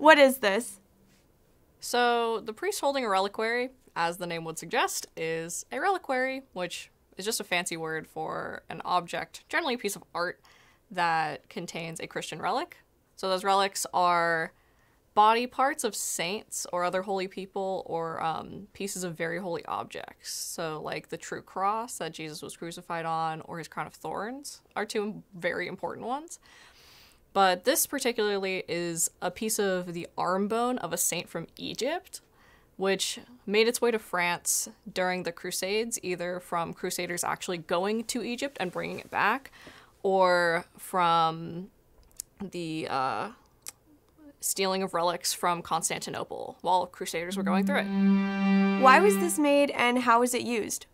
What is this? So the priest holding a reliquary, as the name would suggest, is a reliquary, which is just a fancy word for an object, generally a piece of art, that contains a Christian relic. So those relics are body parts of saints or other holy people, or pieces of very holy objects. So like the true cross that Jesus was crucified on, or his crown of thorns are two very important ones. But this particularly is a piece of the arm bone of a saint from Egypt, which made its way to France during the Crusades, either from crusaders actually going to Egypt and bringing it back, or from the stealing of relics from Constantinople while crusaders were going through it. Why was this made and how was it used?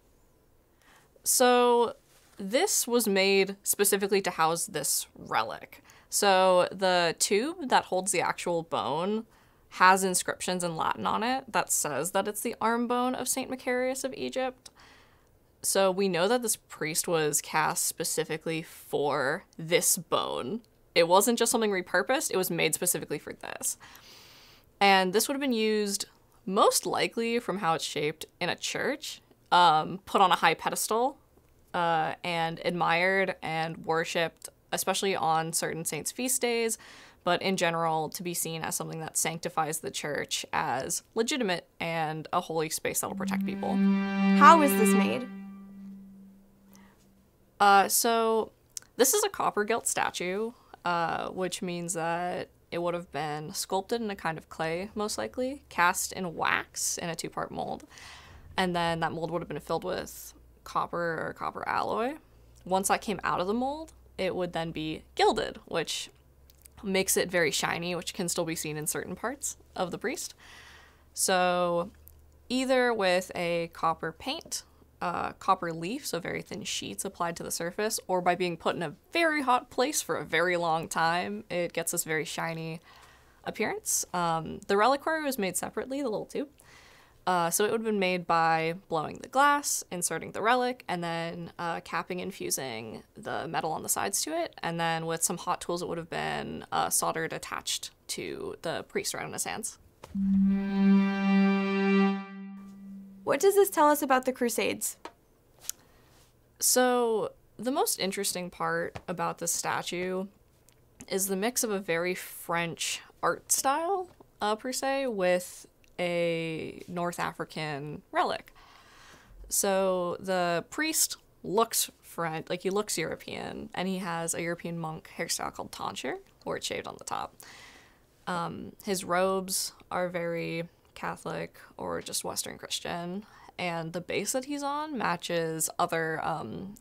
So this was made specifically to house this relic. So the tube that holds the actual bone has inscriptions in Latin on it that says that it's the arm bone of Saint Macarius of Egypt. So we know that this priest was cast specifically for this bone. It wasn't just something repurposed, it was made specifically for this. And this would have been used most likely, from how it's shaped, in a church, put on a high pedestal, and admired and worshipped, especially on certain saints' feast days, but in general to be seen as something that sanctifies the church as legitimate and a holy space that'll protect people. How was this made? So this is a copper gilt statue, which means that it would have been sculpted in a kind of clay, most likely, cast in wax in a two-part mold, and then that mold would have been filled with copper or copper alloy. Once that came out of the mold, it would then be gilded, which makes it very shiny, which can still be seen in certain parts of the priest. So either with a copper paint, copper leaf, so very thin sheets applied to the surface, or by being put in a very hot place for a very long time, it gets this very shiny appearance. The reliquary was made separately, the little tube. So it would have been made by blowing the glass, inserting the relic, and then capping and fusing the metal on the sides to it. And then with some hot tools, it would have been soldered attached to the priest right on his hands. What does this tell us about the Crusades? So the most interesting part about this statue is the mix of a very French art style, per se, with a North African relic. So the priest looks French, like he looks European, and he has a European monk hairstyle called tonsure, where it's shaved on the top. His robes are very Catholic or just Western Christian, and the base that he's on matches other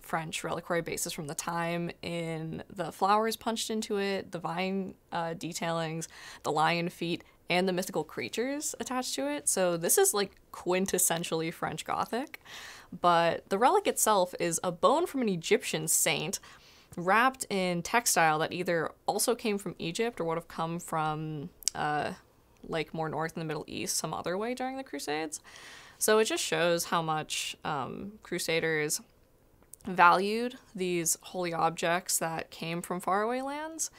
French reliquary bases from the time in the flowers punched into it, the vine detailings, the lion feet, and the mythical creatures attached to it. So this is like quintessentially French Gothic, but the relic itself is a bone from an Egyptian saint wrapped in textile that either also came from Egypt or would have come from like more north in the Middle East some other way during the Crusades. So it just shows how much Crusaders valued these holy objects that came from faraway lands.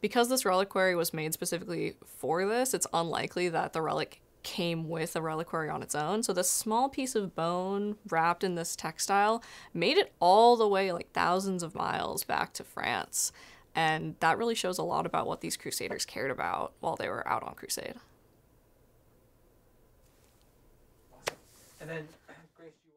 Because this reliquary was made specifically for this, it's unlikely that the relic came with a reliquary on its own. So this small piece of bone wrapped in this textile made it all the way like thousands of miles back to France. And that really shows a lot about what these crusaders cared about while they were out on crusade. And then, Grace, you